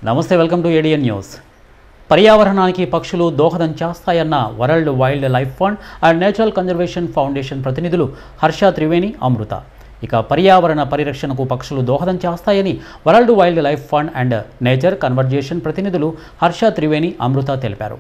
నమస్తే, welcome to ADN news. పర్యావరణానికి పక్షులు దోహదం చేస్తాయన్న world wildlife fund and natural conservation foundation ప్రతినిధులు హర్ష త్రివేణి, అమృత. ఇక పర్యావరణ పరిరక్షణకు పక్షులు దోహదం చేస్తాయని world wildlife fund and nature conservation ప్రతినిధులు హర్ష త్రివేణి, అమృత తెలిపారు.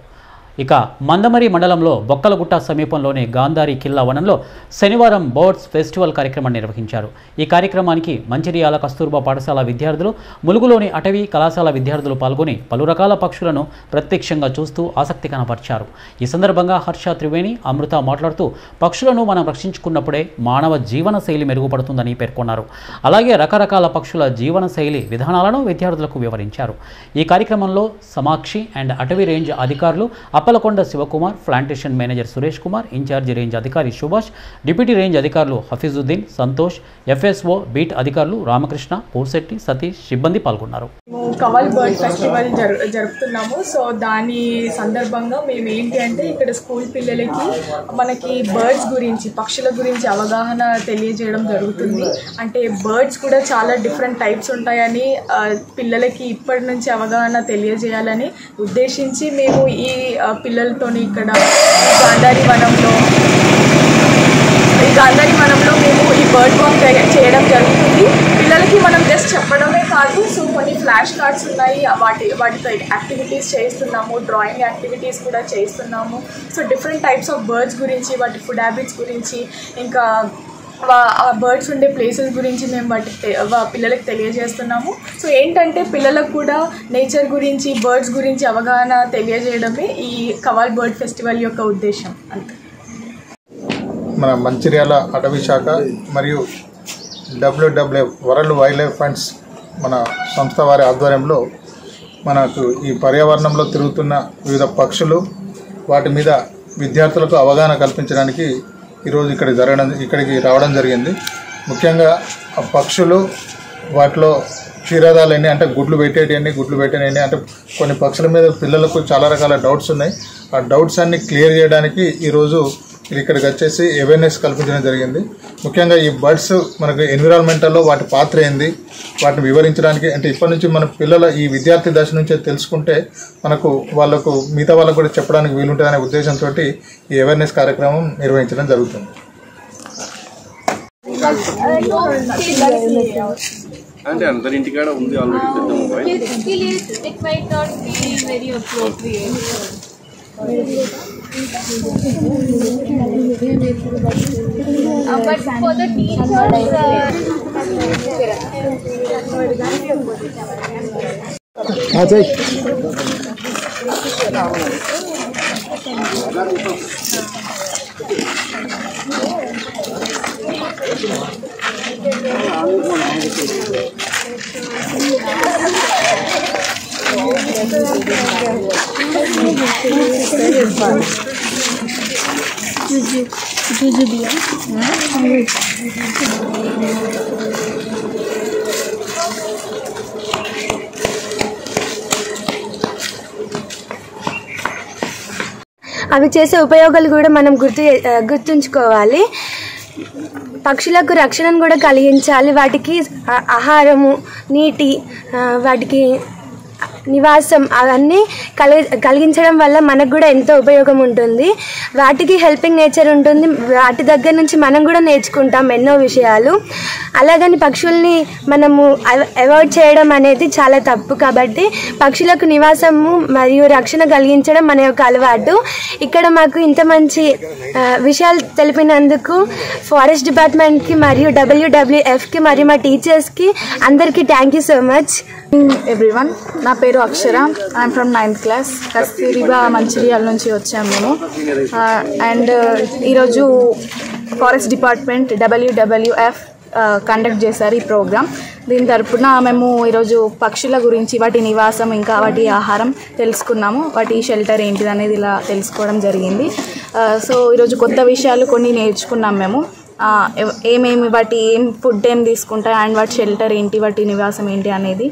ఇక మందమరి మండలంలో బొక్కలగుట్ట సమీపంలోని గాంధారి కిల్లా వనంలో శనివారం బర్డ్స్ ఫెస్టివల్ కార్యక్రమాన్ని నిర్వహించారు. ఈ కార్యక్రమానికి మంచిర్యాల కస్తూర్బా పాఠశాల విద్యార్థులు, ములుగులోని అటవీ కళాశాల విద్యార్థులు పాల్గొని పలు రకాల పక్షులను ప్రత్యక్షంగా చూస్తూ ఆసక్తి కనపరిచారు. ఈ సందర్భంగా హర్ష త్రివేణి, అమృత మాట్లాడుతూ పక్షులను మనం రక్షించుకున్నప్పుడే మానవ జీవన శైలి మెరుగుపడుతుందని పేర్కొన్నారు. అలాగే రకరకాల పక్షుల జీవన శైలి విధానాలను విద్యార్థులకు వివరించారు. ఈ కార్యక్రమంలో సమాక్షి అండ్ అటవీ రేంజ్ అధికారులు Appalakonda Sivakumar, plantation manager Suresh Kumar, in charge range అధికారి సుభాష్, డిప్యూటీ రేంజ్ అధికారులు హఫీజుద్దీన్, సంతోష్, ఎఫ్ఎస్ఓ బీట్ అధికారులు రామకృష్ణ, పూర్శెట్టి, సతీష్ సిబ్బంది పాల్గొన్నారు. కమల్ బర్డ్ ఫెస్టివల్ జరుపుతున్నాము. సో దాని సందర్భంగా మేము ఏంటి అంటే ఇక్కడ స్కూల్ పిల్లలకి మనకి బర్డ్స్ గురించి, పక్షుల గురించి అవగాహన తెలియజేయడం జరుగుతుంది. అంటే బర్డ్స్ కూడా చాలా డిఫరెంట్ టైప్స్ ఉంటాయని పిల్లలకి ఇప్పటి నుంచి అవగాహన తెలియజేయాలని ఉద్దేశించి మేము ఈ పిల్లలతోని ఇక్కడ గాంధారి వనంలో మేము ఈ బర్డ్ వాక్ చేయడం జరుగుతుంది. పిల్లలకి మనం జస్ట్ చెప్పడమే కాదు, సో కొన్ని ఫ్లాష్ కార్డ్స్ ఉన్నాయి, వాటితో యాక్టివిటీస్ చేస్తున్నాము, డ్రాయింగ్ యాక్టివిటీస్ కూడా చేస్తున్నాము. So different types of birds గురించి, వాటి ఫుడ్ హ్యాబిట్స్ గురించి, ఇంకా ఆ బర్డ్స్ ఉండే ప్లేసెస్ గురించి మేము పిల్లలకు తెలియజేస్తున్నాము. సో ఏంటంటే పిల్లలకు కూడా నేచర్ గురించి, బర్డ్స్ గురించి అవగాహన తెలియజేయడమే ఈ కవాల్ బర్డ్ ఫెస్టివల్ యొక్క ఉద్దేశం. అంతే. మన మంచిర్యాల అటవీ శాఖ మరియు WWF world wild life funds మన సంస్థ వారి ఆధ్వర్యంలో మనకు ఈ పర్యావరణంలో తిరుగుతున్న వివిధ పక్షులు, వాటి మీద విద్యార్థులకు అవగాహన కల్పించడానికి ఈరోజు ఇక్కడికి రావడం జరిగింది. ముఖ్యంగా ఆ పక్షులు, వాటిలో క్షీరదాలన్నీ అంటే గుడ్లు పెట్టేటివన్నీ అంటే కొన్ని పక్షుల మీద పిల్లలకు చాలా రకాల డౌట్స్ ఉన్నాయి. ఆ డౌట్స్ అన్ని క్లియర్ చేయడానికి ఈరోజు ఇక్కడికి వచ్చేసి అవేర్నెస్ కల్పించడం జరిగింది. ముఖ్యంగా ఈ బర్డ్స్ మనకు ఎన్విరాన్మెంటల్లో వాటి పాత్ర ఏంది, వాటిని వివరించడానికి, అంటే ఇప్పటి నుంచి మన పిల్లల ఈ విద్యార్థి దశ నుంచే తెలుసుకుంటే మనకు మిగతా వాళ్ళకు కూడా చెప్పడానికి వీలుంటుందనే ఉద్దేశంతో ఈ అవేర్నెస్ కార్యక్రమం నిర్వహించడం జరుగుతుంది. అంటే అందరి ఇంటికాడ ఉంది ఆల్రెడీ పెద్ద mobile. But for the teachers, అవి చేసే ఉపయోగాలు కూడా మనం గుర్తుంచుకోవాలి. పక్షులకు రక్షణను కూడా కలిగించాలి. వాటికి ఆహారము, నీటి, వాటికి నివాసం అవన్నీ కలిగించడం వల్ల మనకు కూడా ఎంతో ఉపయోగం ఉంటుంది. వాటికి హెల్పింగ్ నేచర్ ఉంటుంది. వాటి దగ్గర నుంచి మనం కూడా నేర్చుకుంటాం ఎన్నో విషయాలు. అలాగని పక్షుల్ని మనము అవాయిడ్ చేయడం అనేది చాలా తప్పు. కాబట్టి పక్షులకు నివాసము మరియు రక్షణ కలిగించడం మన యొక్క అలవాటు. ఇక్కడ మాకు ఇంత మంచి విషయాలు తెలిపినందుకు ఫారెస్ట్ డిపార్ట్మెంట్కి మరియు WWFకి మరియు మా టీచర్స్కి అందరికీ thank you so much. Everyone, నా పేరు Akshara. I'm from 9th class. Kasturba Mancherial నుంచి వచ్చాము మేము. అండ్ ఈరోజు ఫారెస్ట్ డిపార్ట్మెంట్ WWF కండక్ట్ చేశారు ఈ ప్రోగ్రామ్. దీని తరపున మేము ఈరోజు పక్షుల గురించి, వాటి నివాసం, ఇంకా వాటి ఆహారం తెలుసుకున్నాము. వాటి షెల్టర్ ఏంటిది అనేది ఇలా తెలుసుకోవడం జరిగింది. సో ఈరోజు కొత్త విషయాలు కొన్ని నేర్చుకున్నాం మేము. ఏమేమి వాటి ఫుడ్ ఏం తీసుకుంటాయి అండ్ వాటి షెల్టర్ ఏంటి, వాటి నివాసం ఏంటి అనేది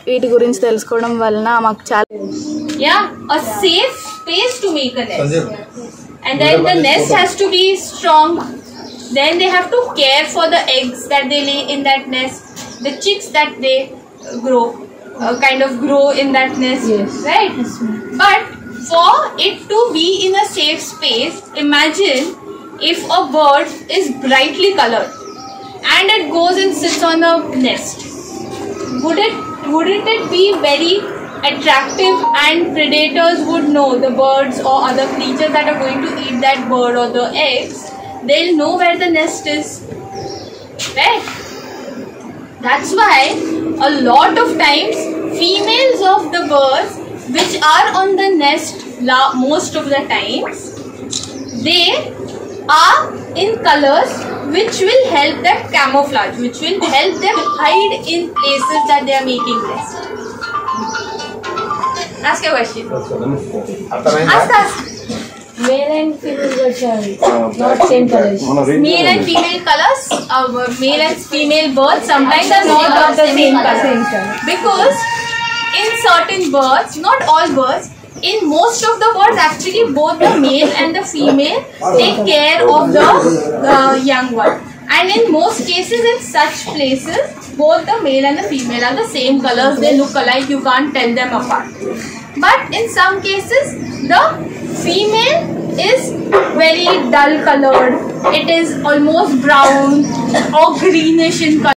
వీటి గురించి తెలుసుకోవడం వలన మాకు చాలా a safe space to make a nest. And then the nest has to be strong. Then they have to care for the eggs that they lay in that nest, the chicks that they grow. kind of grow in that nest, right? But for it to be in a safe space, imagine if a bird is brightly colored and it goes and sits on a nest. Wouldn't it be very attractive, and predators would know, the birds or other creatures that are going to eat that bird or the eggs, they'll know where the nest is, right? That's why a lot of times females of the birds which are on the nest most of the times, they are in colors which will help them camouflage, which will help them hide in places that they are making nest. Ask a question. Ask. Male and female birds are not same colors. Male and female colors, male and female birds sometimes are not of the same color. Because in certain birds, not all birds, in most of the birds actually both the male and the female take care of the young one. And in most cases, in such places, both the male and the female are the same colors. They look alike, you can't tell them apart. But in some cases, the female is very dull colored. It is almost brown or greenish in color.